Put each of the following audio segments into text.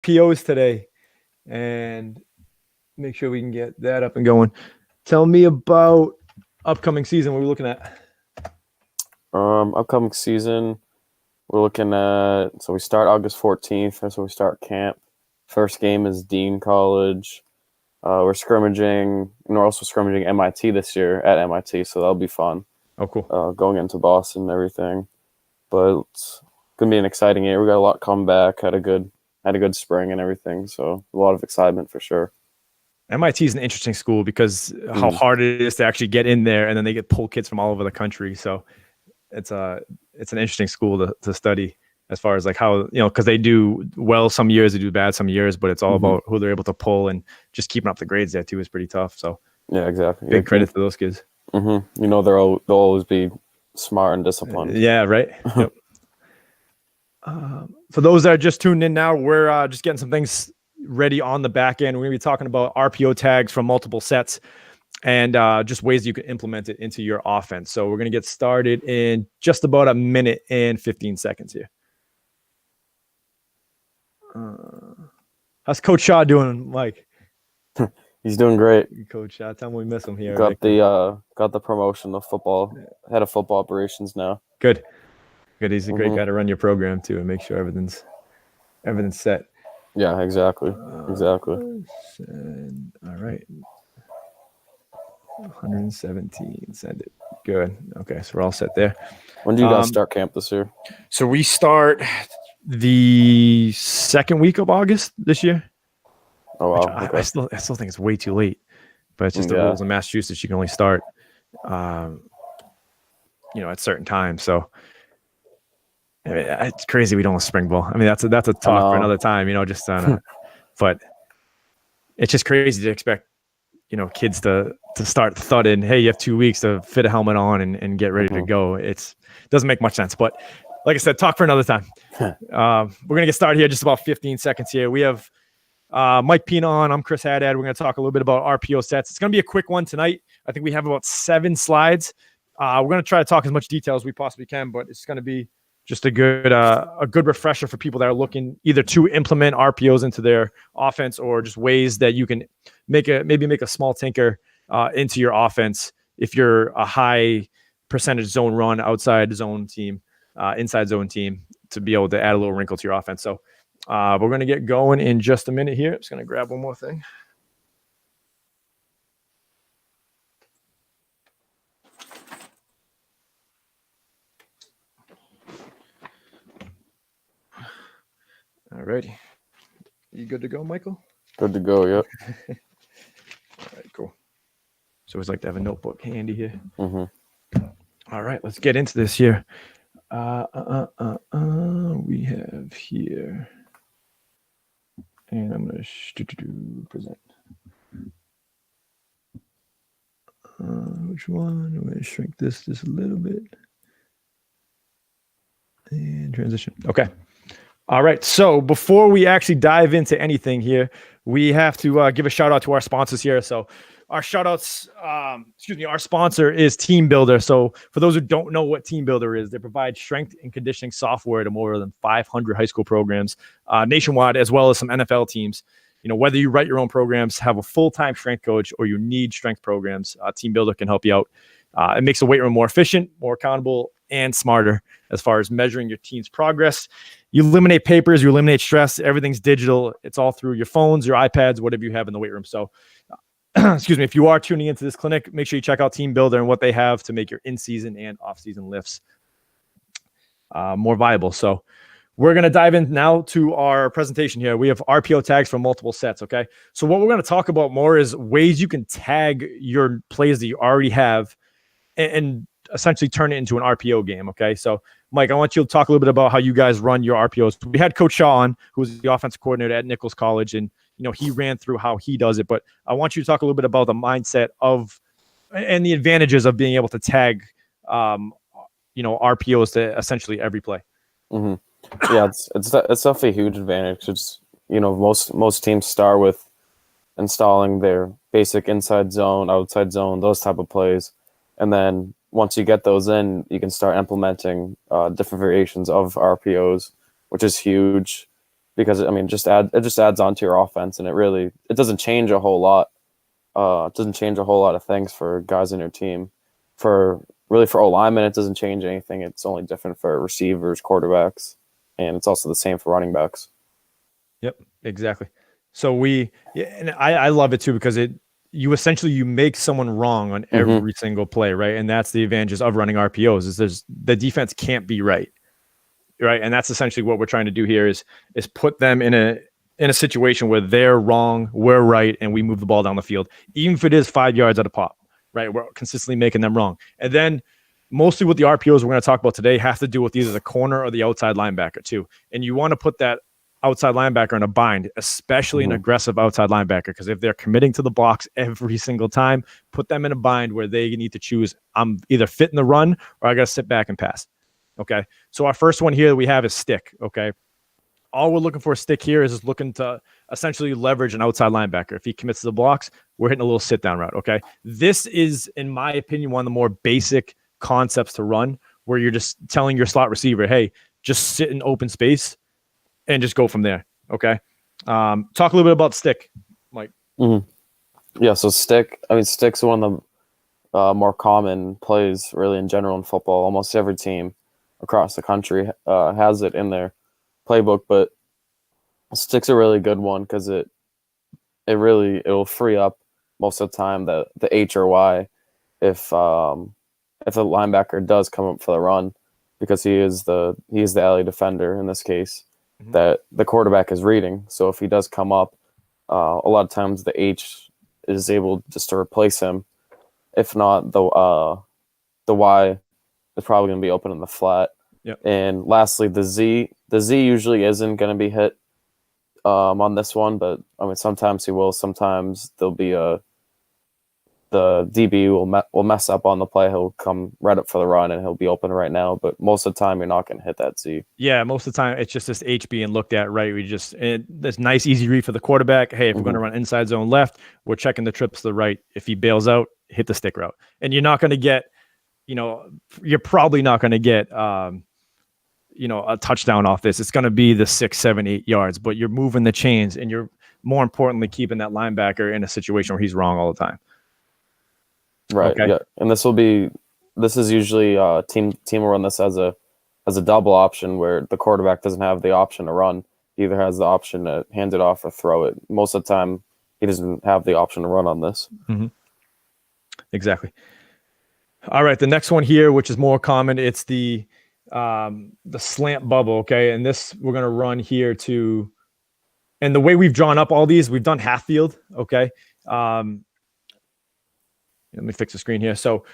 RPOs today, and make sure we can get that up and going. Tell me about upcoming season. What are we looking at? Upcoming season, we're looking at, so we start August 14th. That's when we start camp. First game is Dean College. We're scrimmaging, and we're also scrimmaging MIT this year at MIT, so that'll be fun. Oh, cool. Going into Boston and everything. But it's going to be an exciting year. We got a lot come back, had a good spring and everything, so a lot of excitement for sure. MIT is an interesting school because how hard it is to actually get in there, and then they get pull kids from all over the country. So it's an interesting school to study as far as like how, because they do well some years, they do bad some years, but it's all about who they're able to pull, and just keeping up the grades there too is pretty tough. So yeah, exactly. Big credit to those kids. They'll always be smart and disciplined. Yeah, right. Yep. For those that are just tuned in now, we're just getting some things ready on the back end. We're going to be talking about RPO tags from multiple sets and just ways you can implement it into your offense. So we're going to get started in just about a minute and 15 seconds here. How's Coach Shaw doing, Mike? He's doing great. Coach Shaw, tell him we miss him here. Got the promotion of football, head of football operations now. Good. He's a great guy to run your program too and make sure everything's set. Yeah, exactly. Exactly. All right. 117. Send it. Good. Okay, so we're all set there. When do you guys start camp this year? So we start the second week of August this year. Oh wow! I still think it's way too late, but it's just the rules in Massachusetts. You can only start, at certain times. So I mean, it's crazy we don't have spring ball. I mean, that's a talk for another time. But it's just crazy to expect, kids to start thudding. Hey, you have 2 weeks to fit a helmet on and get ready to go. It doesn't make much sense. But like I said, talk for another time. We're gonna get started here. Just about 15 seconds here. We have Mike Pina on. I'm Chris Haddad. We're going to talk a little bit about RPO sets. It's going to be a quick one tonight. I think we have about 7 slides. We're going to try to talk as much detail as we possibly can, but it's going to be just a good refresher for people that are looking either to implement RPOs into their offense or just ways that you can make a small tinker into your offense if you're a high percentage zone run outside zone team, inside zone team, to be able to add a little wrinkle to your offense. So we're going to get going in just a minute here. I'm just going to grab one more thing. All righty. You good to go, Michael? Good to go, yep. All right, cool. So it's like to have a notebook handy here. All right, let's get into this here. We have here. And I'm going to present. Which one? I'm going to shrink this just a little bit. And transition. Okay. All right. So before we actually dive into anything here, we have to give a shout out to our sponsors here. So our shout outs, our sponsor is Team Builder. So for those who don't know what Team Builder is, they provide strength and conditioning software to more than 500 high school programs nationwide, as well as some NFL teams. Whether you write your own programs, have a full-time strength coach, or you need strength programs, Team Builder can help you out. It makes the weight room more efficient, more accountable, and smarter as far as measuring your team's progress. You eliminate papers, you eliminate stress. Everything's digital. It's all through your phones, your iPads, whatever you have in the weight room. So excuse me, if you are tuning into this clinic, make sure you check out Team Builder and what they have to make your in-season and off-season lifts more viable. So we're going to dive in now to our presentation here. We have RPO tags from multiple sets, okay? So what we're going to talk about more is ways you can tag your plays that you already have and essentially turn it into an RPO game, okay? So, Mike, I want you to talk a little bit about how you guys run your RPOs. We had Coach Shaw on, who was the offensive coordinator at Nichols College, and he ran through how he does it. But I want you to talk a little bit about the mindset of and the advantages of being able to tag, RPOs to essentially every play. Yeah, it's definitely a huge advantage. It's most teams start with installing their basic inside zone, outside zone, those type of plays, and then once you get those in, you can start implementing different variations of RPOs, which is huge because it just adds on to your offense, and it doesn't change a whole lot. It doesn't change a whole lot of things for guys in your team. For O-linemen, it doesn't change anything. It's only different for receivers, quarterbacks, and it's also the same for running backs. Yep, exactly. So and I love it too, because you make someone wrong on every single play, right? And that's the advantages of running RPOs is the defense can't be right. Right. And that's essentially what we're trying to do here is put them in a situation where they're wrong, we're right, and we move the ball down the field, even if it is 5 yards at a pop, right? We're consistently making them wrong. And then mostly what the RPOs we're going to talk about today have to do with either the corner or the outside linebacker too. And you want to put that outside linebacker in a bind, especially an aggressive outside linebacker, because if they're committing to the box every single time, put them in a bind where they need to choose, I'm either fit in the run or I got to sit back and pass. Okay. So our first one here that we have is stick. Okay. All we're looking for a stick here is looking to essentially leverage an outside linebacker. If he commits to the blocks, we're hitting a little sit down route. Okay. This is, in my opinion, one of the more basic concepts to run, where you're just telling your slot receiver, hey, just sit in open space and just go from there. Okay. Talk a little bit about stick, Mike. Yeah. So stick's one of the more common plays really in general in football. Almost every team across the country has it in their playbook, but stick's a really good one because it'll free up most of the time the H or Y if the linebacker does come up for the run, because he is the alley defender in this case that the quarterback is reading. So if he does come up, a lot of times the H is able just to replace him. If not, the Y is probably going to be open in the flat. Yep. And lastly, the Z usually isn't going to be hit on this one, but sometimes he will. Sometimes there'll be the DB will mess up on the play. He'll come right up for the run and he'll be open right now. But most of the time, you're not going to hit that Z. Yeah, most of the time it's just this H being looked at right. This nice easy read for the quarterback. Hey, if we're going to run inside zone left, we're checking the trips to the right. If he bails out, hit the stick route, and you're not going to get, you're probably not going to get, a touchdown off this. It's going to be the 6, 7, 8 yards, but you're moving the chains, and you're more importantly keeping that linebacker in a situation where he's wrong all the time. Right. Okay. Yeah. And this is usually team will run this as a double option where the quarterback doesn't have the option to run. He either has the option to hand it off or throw it. Most of the time, he doesn't have the option to run on this. Exactly. All right. The next one here, which is more common, it's the slant bubble. Okay. And this we're going to run here to, and the way we've drawn up all these, we've done half field. Okay. Let me fix the screen here. So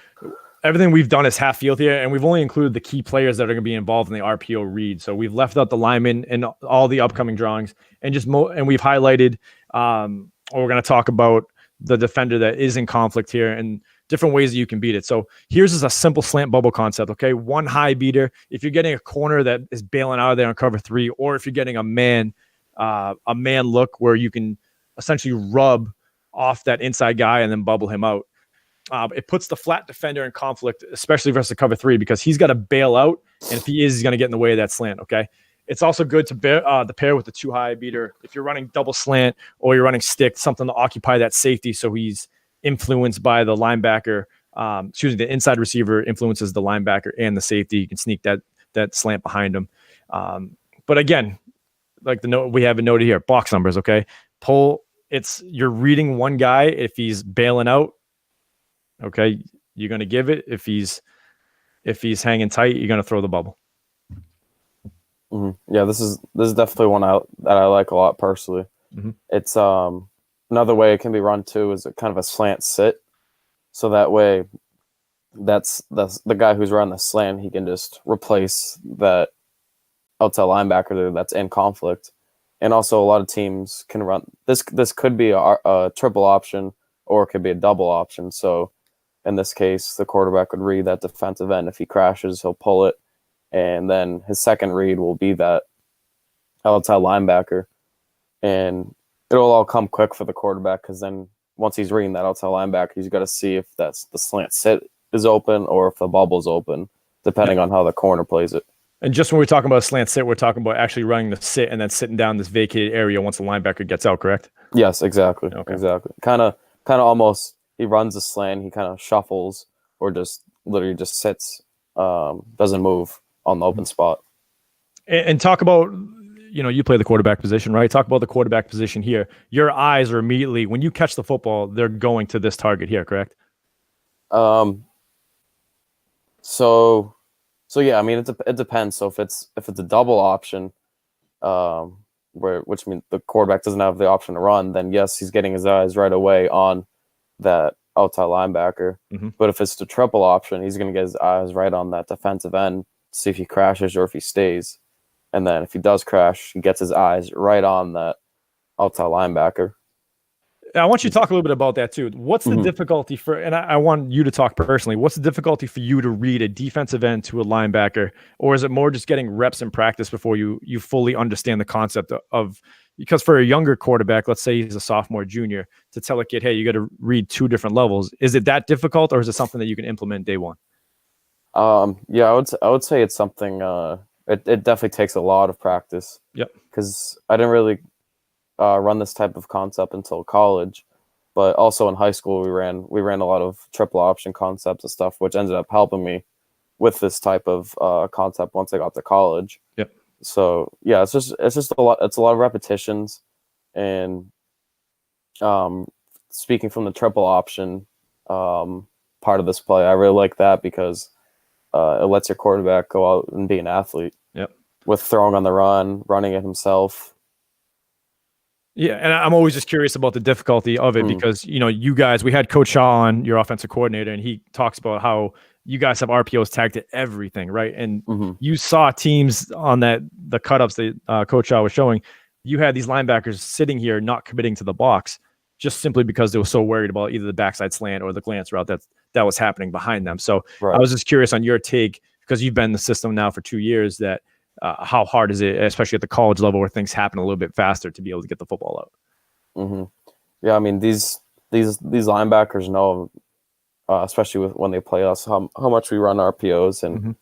everything we've done is half field here, and we've only included the key players that are going to be involved in the RPO read. So we've left out the linemen and all the upcoming drawings, and and we've highlighted, or we're going to talk about the defender that is in conflict here and different ways that you can beat it. So here's just a simple slant bubble concept. Okay. One high beater. If you're getting a corner that is bailing out of there on cover 3, or if you're getting a man look where you can essentially rub off that inside guy and then bubble him out. It puts the flat defender in conflict, especially versus the cover 3, because he's got to bail out, and if he is, he's going to get in the way of that slant. Okay, it's also good to pair with the 2 high beater if you're running double slant or you're running stick, something to occupy that safety, so he's influenced by the linebacker. The inside receiver influences the linebacker and the safety. You can sneak that slant behind him. But again, like the note we have it noted here, box numbers. Okay, you're reading one guy if he's bailing out. Okay, you're going to give it. If he's hanging tight, you're going to throw the bubble. Yeah, this is definitely one that I like a lot personally. It's another way it can be run too is kind of a slant sit. So that way, that's the guy who's running the slant. He can just replace that outside linebacker that's in conflict. And also, a lot of teams can run this. This could be a triple option, or it could be a double option. So in this case, the quarterback would read that defensive end. If he crashes, he'll pull it. And then his second read will be that outside linebacker. And it'll all come quick for the quarterback, because then once he's reading that outside linebacker, he's got to see if that's the slant sit is open or if the bubble's open, depending on how the corner plays it. And just when we're talking about a slant sit, we're talking about actually running the sit and then sitting down this vacated area once the linebacker gets out, correct? Yes, exactly. Okay. Exactly. Kind of almost, he runs a slant, he kind of shuffles or just literally just sits, doesn't move on the open spot. And talk about, you play the quarterback position, right? Talk about the quarterback position here. Your eyes are immediately, when you catch the football, they're going to this target here, correct? So yeah, I mean it depends. So if it's a double option, which means the quarterback doesn't have the option to run, then yes, he's getting his eyes right away on that outside linebacker. Mm-hmm. But if it's the triple option, he's going to get his eyes right on that defensive end, see if he crashes or if he stays. And then if he does crash, he gets his eyes right on that outside linebacker. I want you to talk a little bit about that too. What's the difficulty for, and I want you to talk personally, what's the difficulty for you to read a defensive end to a linebacker? Or is it more just getting reps in practice before you fully understand the concept of, because for a younger quarterback, let's say he's a sophomore, junior, to tell a kid, hey, you got to read two different levels. Is it that difficult, or is it something that you can implement day one? Yeah, I would say it's something, it definitely takes a lot of practice. Yep. Because I didn't really run this type of concept until college, but also in high school we ran a lot of triple option concepts and stuff, which ended up helping me with this type of concept once I got to college. Yep. So yeah, it's just a lot. It's a lot of repetitions, and speaking from the triple option part of this play, I really like that because it lets your quarterback go out and be an athlete. Yep. With throwing on the run, running it himself. Yeah, and I'm always just curious about the difficulty of it because, you guys, we had Coach Shaw on, your offensive coordinator, and he talks about how you guys have RPOs tagged to everything, right? And you saw teams on the cut-ups that Coach Shaw was showing, you had these linebackers sitting here not committing to the box just simply because they were so worried about either the backside slant or the glance route that was happening behind them. So I was just curious on your take, because you've been in the system now for 2 years, that how hard is it, especially at the college level where things happen a little bit faster, to be able to get the football out? Yeah, I mean these linebackers know, especially when they play us, how much we run RPOs, and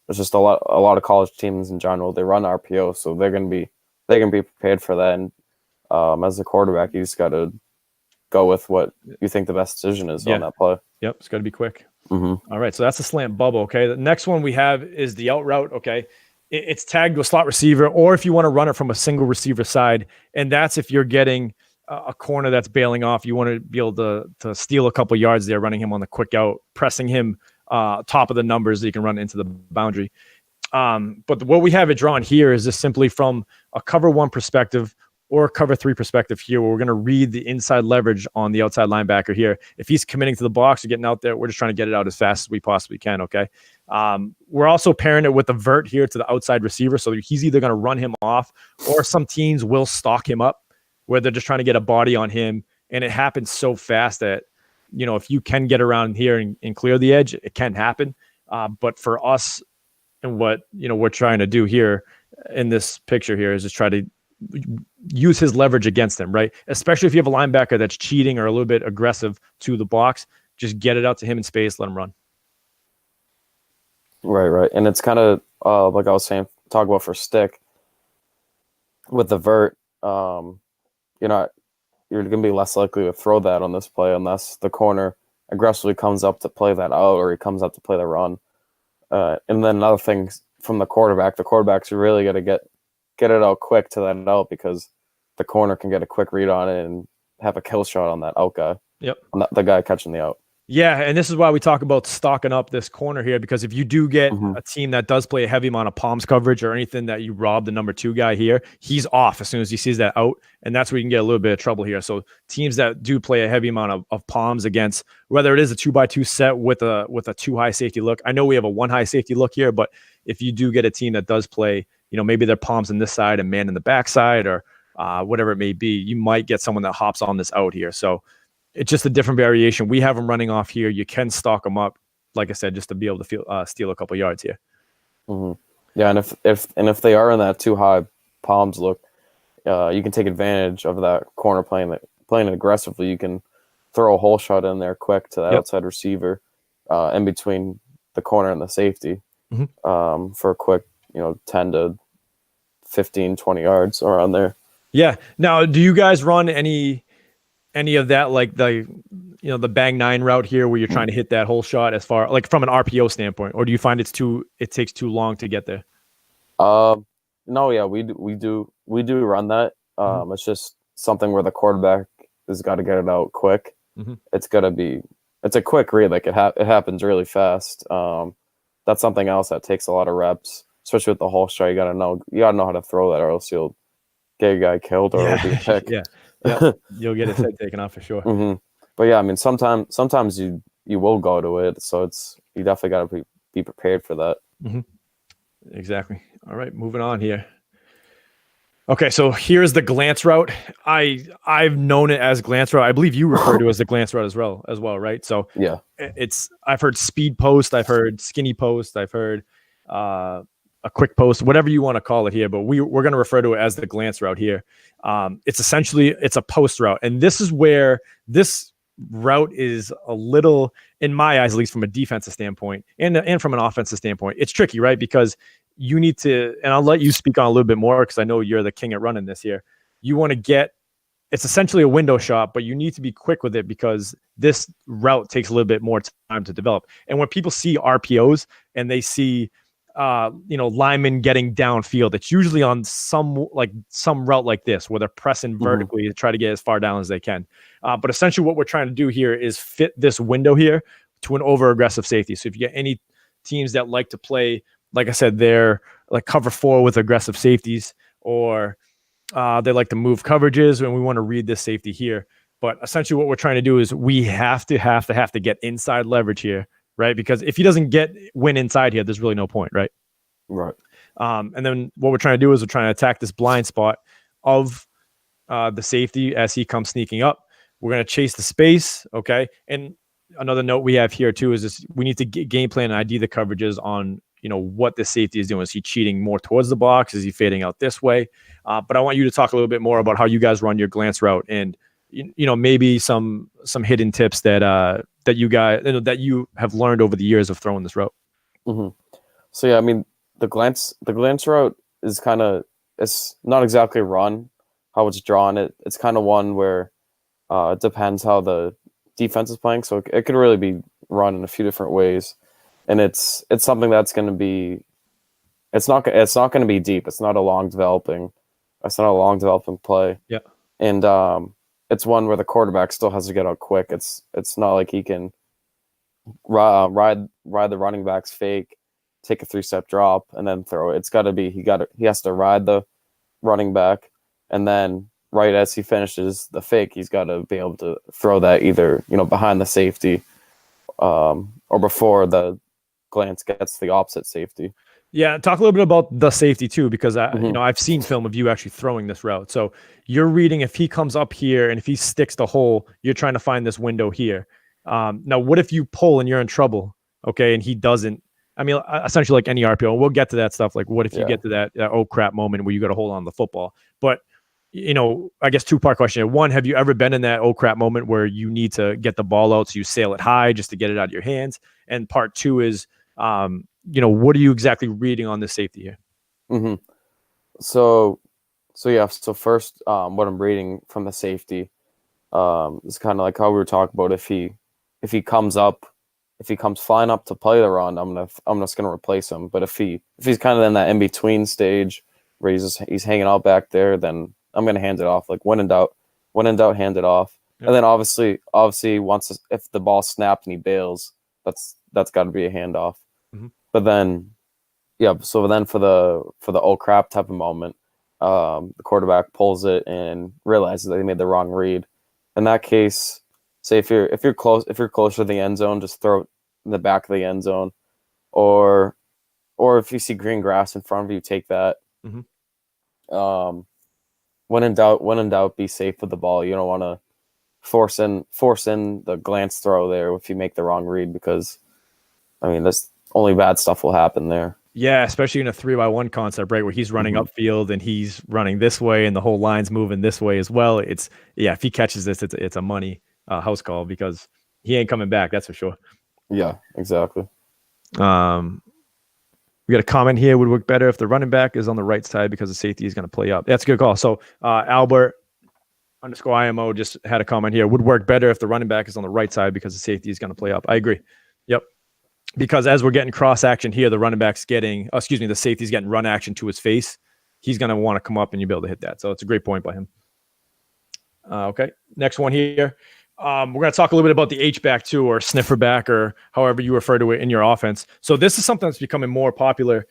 there's just a lot of college teams in general, they run RPO, so they're gonna be prepared for that. And as a quarterback, you just got to go with what you think the best decision is on that play. Yep, it's got to be quick. All right, so that's the slant bubble. Okay, the next one we have is the out route. Okay. It's tagged to a slot receiver, or if you want to run it from a single receiver side, and that's if you're getting a corner that's bailing off, you want to be able to steal a couple yards there, running him on the quick out, pressing him top of the numbers that you can run into the boundary. But what we have it drawn here is just simply from a cover one perspective or a cover three perspective here, where we're going to read the inside leverage on the outside linebacker here. If he's committing to the box or getting out there, we're just trying to get it out as fast as we possibly can, okay? We're also pairing it with the vert here to the outside receiver, so he's either going to run him off, or some teams will stock him up where they're just trying to get a body on him, and it happens so fast that, if you can get around here and clear the edge, it can happen. But for us, and what we're trying to do here in this picture here is just try to use his leverage against him, right? Especially if you have a linebacker that's cheating or a little bit aggressive to the box, just get it out to him in space, let him run. Right. And it's kind of like I was saying, talk about for stick with the vert. You're going to be less likely to throw that on this play unless the corner aggressively comes up to play that out, or he comes up to play the run. And then another thing from the quarterback's really got to get it out quick to that out, because the corner can get a quick read on it and have a kill shot on that out guy. Yep. On the guy catching the out. Yeah, and this is why we talk about stocking up this corner here, because if you do get a team that does play a heavy amount of palms coverage or anything that you rob the number two guy here, he's off as soon as he sees that out, and that's where you can get a little bit of trouble here. So teams that do play a heavy amount of palms against, whether it is a 2x2 set with a 2 high safety look. I know we have a 1 high safety look here, but if you do get a team that does play, maybe their palms on this side and man in the backside, or whatever it may be, you might get someone that hops on this out here. So it's just a different variation. We have them running off here. You can stock them up, like I said, just to be able to steal a couple yards here. Yeah, and if they are in that too high palms look, you can take advantage of that corner playing it aggressively. You can throw a hole shot in there quick to the outside receiver, in between the corner and the safety, for a quick 10 to 15, 20 yards around there. Yeah. Now, do you guys run any of that, like the bang 9 route here where you're trying to hit that whole shot as far like from an RPO standpoint, or do you find it takes too long to get there? No, yeah, we do run that. It's just something where the quarterback has got to get it out quick. It's a quick read, like it happens really fast. That's something else that takes a lot of reps, especially with the whole shot. You gotta know how to throw that, or else you'll get a guy killed or it'll be a pick. Yeah, you'll get his head taken off for sure. But yeah, I mean, sometimes you will go to it, so you definitely got to be prepared for that. Exactly. All right, moving on here. Okay, so here's the glance route. I've known it as glance route. I believe you refer to it as the glance route as well, right? So yeah, I've heard speed post, I've heard skinny post, I've heard a quick post, whatever you want to call it here, but we're going to refer to it as the glance route here. It's a post route, and this is where this route is a little, in my eyes, at least from a defensive standpoint and from an offensive standpoint, it's tricky, right? Because you need to, and I'll let you speak on a little bit more because I know you're the king at running this here. You want to it's essentially a window shot, but you need to be quick with it because this route takes a little bit more time to develop. And when people see RPOs and they see linemen getting downfield, it's usually on some route like this where they're pressing vertically to try to get as far down as they can. But essentially what we're trying to do here is fit this window here to an over aggressive safety. So if you get any teams that like to play, like I said, they're like cover 4 with aggressive safeties, or they like to move coverages, and we want to read this safety here. But essentially what we're trying to do is we have to get inside leverage here, right? Because if he doesn't win inside here, there's really no point, right? Right. And then what we're trying to do is we're trying to attack this blind spot of the safety as he comes sneaking up. We're going to chase the space, okay? And another note we have here too is this: we need to game plan and ID the coverages on what the safety is doing. Is he cheating more towards the box? Is he fading out this way? But I want you to talk a little bit more about how you guys run your glance route, and maybe some hidden tips that you guys that you have learned over the years of throwing this route. So yeah, I mean the glance route is it's not exactly run how it's drawn. It's kind of one where it depends how the defense is playing. So it could really be run in a few different ways. And it's something that's going to be, it's not going to be deep. It's not a long developing play. Yeah. And it's one where the quarterback still has to get out quick. It's not like he can ride the running back's fake, take a 3-step drop, and then throw it. It's got to be he has to ride the running back, and then right as he finishes the fake, he's got to be able to throw that either behind the safety, or before the glance gets the opposite safety. Yeah, talk a little bit about the safety too, because I've seen film of you actually throwing this route. So you're reading if he comes up here and if he sticks the hole, you're trying to find this window here. Now, what if you pull and you're in trouble? Okay, and he doesn't. I mean, essentially like any RPO. We'll get to that stuff. Like, what if you get to that oh crap moment where you got to hold on to the football? But I guess 2-part question. One, have you ever been in that oh crap moment where you need to get the ball out, so you sail it high just to get it out of your hands? And part 2 is, what are you exactly reading on this safety here? So first, what I'm reading from the safety is kind of like how we were talking about. If he comes flying up to play the run, I'm just gonna replace him. But if he's kind of in that in between stage where he's hanging out back there, then I'm gonna hand it off. Like when in doubt, hand it off. Yep. And then obviously, if the ball snapped and he bails, that's got to be a handoff. But then, so then for the oh crap type of moment, the quarterback pulls it and realizes that he made the wrong read. In that case, say if you're closer to the end zone, just throw it in the back of the end zone, or if you see green grass in front of you, take that. When in doubt, be safe with the ball. You don't want to force in the glance throw there if you make the wrong read, because I mean, that's only bad stuff will happen there. Yeah, especially in a 3-by-1 concept, right, where he's running upfield and he's running this way and the whole line's moving this way as well. If he catches this, it's a money house call, because he ain't coming back. That's for sure. Yeah, exactly. We We got a comment here. Would work better if the running back is on the right side because the safety is going to play up. That's a good call. So Albert _ IMO just had a comment here. Would work better if the running back is on the right side because the safety is going to play up. I agree. Yep. Because as we're getting cross action here, the running back's getting, the safety's getting run action to his face. He's going to want to come up and you'll be able to hit that. So it's a great point by him. Okay. Next one here. We're going to talk a little bit about the H-back too, or sniffer back, or however you refer to it in your offense. So this is something that's becoming more popular.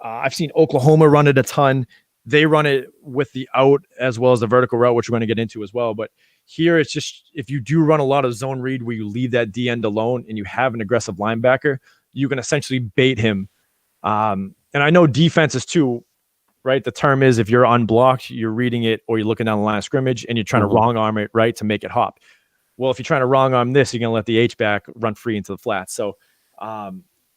I've seen Oklahoma run it a ton. They run it with the out as well as the vertical route, which we're going to get into as well. But here it's just, if you do run a lot of zone read where you leave that D end alone and you have an aggressive linebacker, you can essentially bait him. And I know defenses too, right? The term is if you're unblocked, you're reading it or you're looking down the line of scrimmage and you're trying to wrong arm it, right, to make it hop. Well, if you're trying to wrong arm this, you're going to let the H-back run free into the flat. So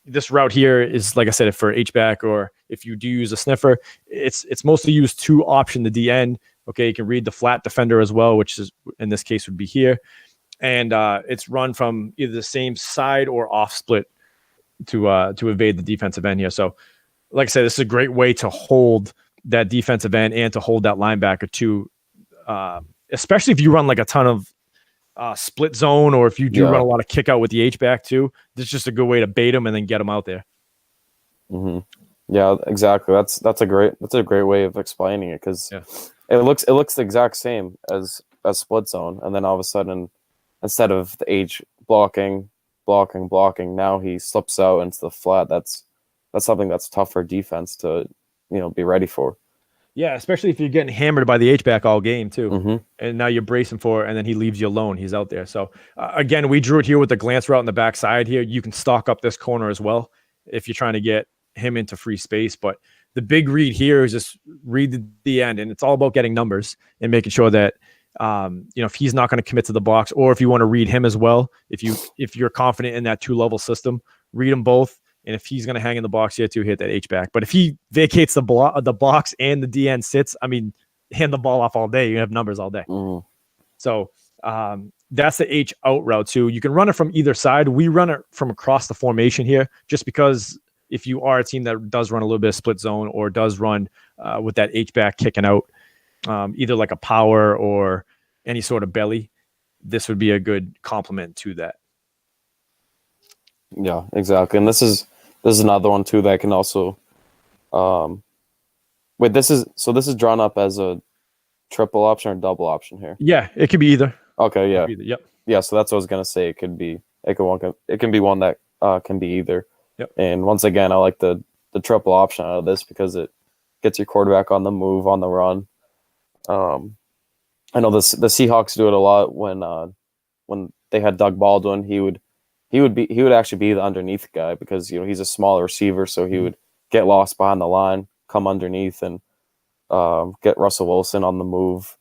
this route here is, like I said, for H-back, or if you do use a sniffer, it's mostly used to option the D end. Okay, you can read the flat defender as well, which is in this case would be here. And it's run from either the same side or off split to evade the defensive end here. So like I said, this is a great way to hold that defensive end and to hold that linebacker too, especially if you run like a ton of split zone, or if you do run a lot of kick out with the H-back too. This is just a good way to bait them and then get them out there. Yeah, exactly. That's a great way of explaining it, because it looks the exact same as split zone, and then all of a sudden, instead of the H blocking, now he slips out into the flat. That's something that's tough for defense to be ready for. Yeah, especially if you're getting hammered by the H-back all game too. And now you're bracing for it, and then he leaves you alone. He's out there. So again, we drew it here with the glance route in the backside here. You can stock up this corner as well if you're trying to get him into free space. But the big read here is just read the end, and it's all about getting numbers and making sure that if he's not going to commit to the box, or if you want to read him as well, if you're confident in that 2-level system, read them both. And if he's going to hang in the box here too, hit that H-back. But if he vacates the box and the DN sits, hand the ball off all day. You have numbers all day. So that's the H out route too. You can run it from either side. We run it from across the formation here, just because if you are a team that does run a little bit of split zone or does run with that H-back kicking out, either like a power or any sort of belly, this would be a good complement to that. Yeah, exactly. And this is another one too that can also this is drawn up as a triple option or double option here. Yeah, it could be either. Okay, yeah. Yep. Yeah, so that's what I was gonna say. It can be one that can be either. Yep. And once again, I like the triple option out of this because it gets your quarterback on the move, on the run. I know the Seahawks do it a lot when they had Doug Baldwin. He would actually be the underneath guy because he's a smaller receiver, so he would get lost behind the line, come underneath, and get Russell Wilson on the move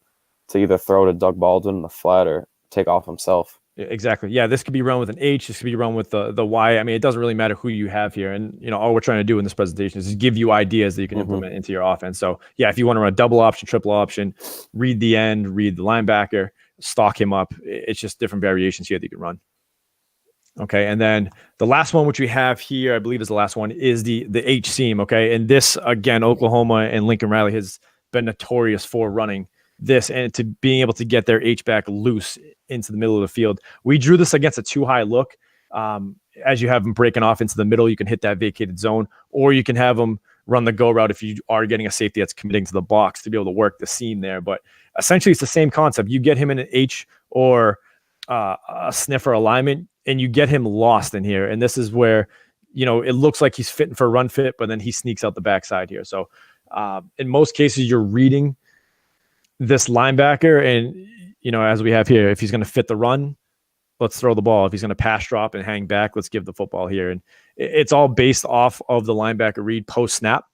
to either throw to Doug Baldwin in the flat or take off himself. Exactly. Yeah, this could be run with an H. This could be run with the Y. It doesn't really matter who you have here. And, all we're trying to do in this presentation is give you ideas that you can implement into your offense. So, yeah, if you want to run a double option, triple option, read the end, read the linebacker, stock him up. It's just different variations here that you can run. Okay, and then the last one, which we have here, I believe is the last one, is the H seam. Okay, and this, again, Oklahoma and Lincoln Riley has been notorious for running this and to being able to get their H-back loose into the middle of the field. We drew this against a too high look. As you have them breaking off into the middle, you can hit that vacated zone, or you can have them run the go route if you are getting a safety that's committing to the box to be able to work the seam there. But essentially, it's the same concept. You get him in an H or a sniffer alignment, and you get him lost in here. And this is where, it looks like he's fitting for a run fit, but then he sneaks out the backside here. So in most cases, you're reading this linebacker, and as we have here, if he's going to fit the run, let's throw the ball. If he's going to pass drop and hang back, let's give the football here. And it's all based off of the linebacker read post snap.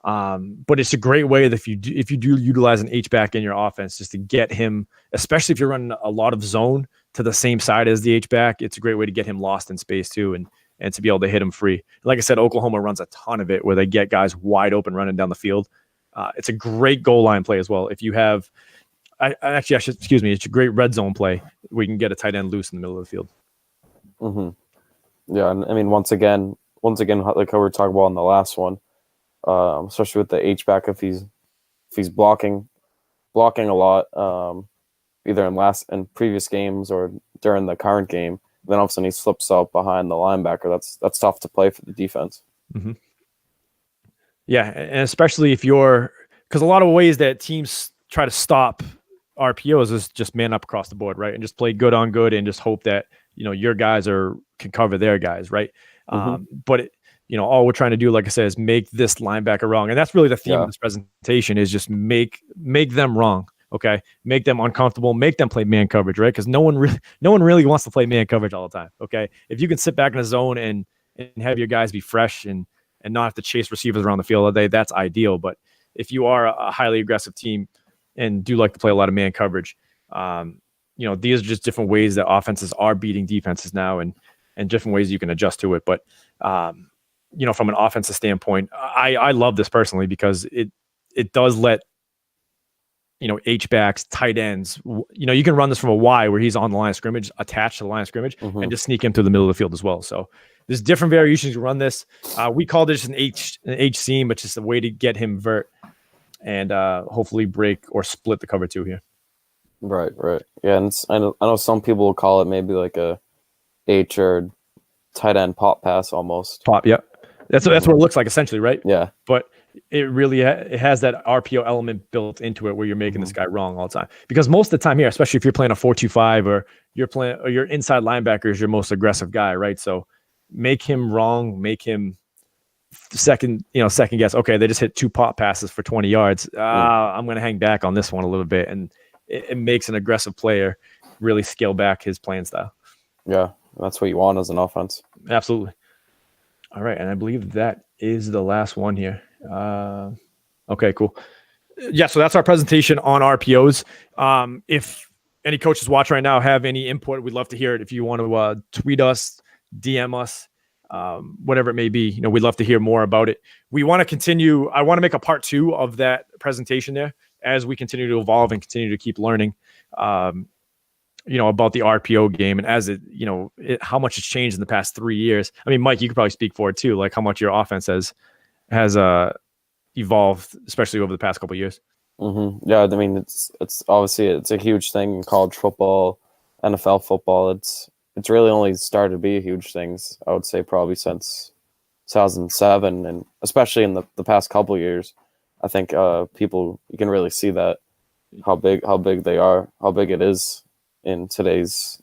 But it's a great way that if you do utilize an H-back in your offense, just to get him, especially if you're running a lot of zone to the same side as the H-back, it's a great way to get him lost in space too, and to be able to hit him free. Like I said, Oklahoma runs a ton of it where they get guys wide open running down the field. It's a great goal line play as well. If you have, it's a great red zone play. We can get a tight end loose in the middle of the field. Yeah, and once again, once again, like how we were talking about in the last one, especially with the H-back, if he's blocking a lot, either in previous games or during the current game, then all of a sudden he slips up behind the linebacker. That's tough to play for the defense. Mm-hmm. Yeah, and especially if because a lot of ways that teams try to stop RPOs is just man up across the board, right? And just play good on good and just hope that, your guys can cover their guys, right? Mm-hmm. But all we're trying to do, like I said, is make this linebacker wrong. And that's really the theme of this presentation, is just make them wrong. Okay. Make them uncomfortable, make them play man coverage, right? Because no one really wants to play man coverage all the time. Okay. If you can sit back in a zone and have your guys be fresh and not have to chase receivers around the field all day, that's ideal. But if you are a highly aggressive team and do like to play a lot of man coverage, these are just different ways that offenses are beating defenses now, and different ways you can adjust to it. But, from an offensive standpoint, I love this personally because it does let, H-backs, tight ends, you can run this from a Y where he's on the line of scrimmage, attached to the line of scrimmage, and just sneak him through the middle of the field as well. So there's different variations to run this. We called it just an H seam, but just a way to get him vert and hopefully break or split the cover two here. Right. Yeah, and I know some people will call it maybe like a H or tight end pop pass almost. Pop, yeah. That's what it looks like essentially, right? Yeah. But it really it has that RPO element built into it where you're making this guy wrong all the time. Because most of the time here, especially if you're playing a 4-2-5 or your inside linebacker is your most aggressive guy, right? So make him wrong, make him second guess. Okay, they just hit 2 pop passes for 20 yards. I'm going to hang back on this one a little bit, and it makes an aggressive player really scale back his playing style. Yeah, that's what you want as an offense. Absolutely. All right, and I believe that is the last one here. Okay, cool. Yeah, so that's our presentation on RPOs. If any coaches watch right now have any input, we'd love to hear it. If you want to tweet us, DM us, whatever it may be, we'd love to hear more about it. We want to continue. I want to make a part 2 of that presentation there as we continue to evolve and continue to keep learning, about the RPO game and as how much it's changed in the past 3 years. I mean, Mike, you could probably speak for it too, like how much your offense has evolved, especially over the past couple of years. Mm-hmm. Yeah, I mean, it's obviously it's a huge thing in college football, NFL football. It's really only started to be a huge thing, I would say, probably since 2007, and especially in the past couple of years. I think you can really see that how big they are, how big it is in today's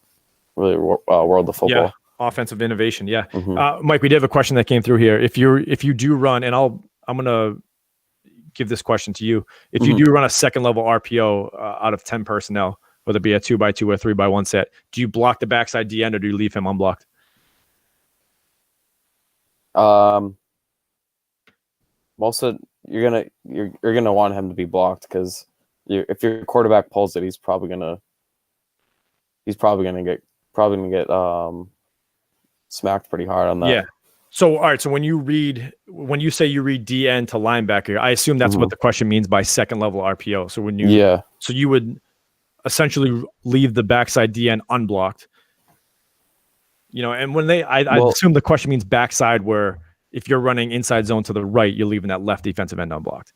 really world of football. Yeah, offensive innovation. Yeah, Mm-hmm. Mike, we did have a question that came through here. If you do run, and I'm gonna give this question to you. If you do run a second level RPO out of 10 personnel, whether it be a 2x2 or 3x1 set, do you block the backside DN or do you leave him unblocked? Most of you're gonna want him to be blocked because if your quarterback pulls it, he's probably gonna get smacked pretty hard on that. Yeah. So all right. So when you say you read DN to linebacker, I assume that's what the question means by second level RPO. So so you would essentially leave the backside DN unblocked. And when I assume the question means backside, where if you're running inside zone to the right, you're leaving that left defensive end unblocked,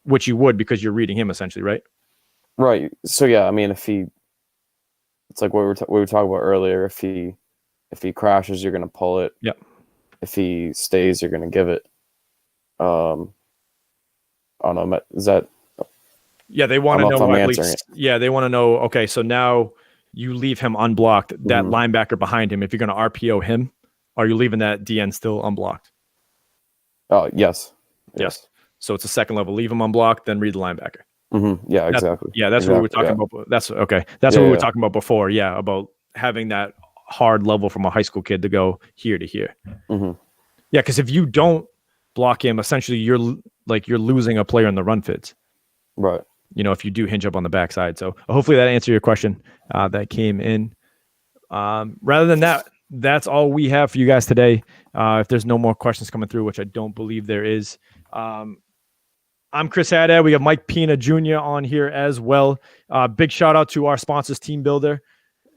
which you would because you're reading him essentially, right? Right. So yeah, I mean, it's like what we were talking about earlier. If he crashes, you're going to pull it. Yep. If he stays, you're going to give it. I don't know. Is that? Yeah, they want to know at least. Yeah, they want to know. Okay, so now you leave him unblocked. That linebacker behind him. If you're going to RPO him, are you leaving that DN still unblocked? Yes. So it's a second level. Leave him unblocked, then read the linebacker. Yeah, exactly. That's what we were talking about. That's okay. That's what we were talking about before. Yeah, about having that hard level from a high school kid to go here to here. Yeah, because if you don't block him, essentially you're losing a player in the run fits. Right. If you do hinge up on the backside. So hopefully that answered your question that came in. Rather than that, that's all we have for you guys today. If there's no more questions coming through, which I don't believe there is. I'm Chris Haddad. We have Mike Pina Jr. on here as well. Big shout out to our sponsors, Team Builder.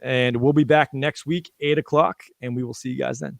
And we'll be back next week, 8 o'clock, and we will see you guys then.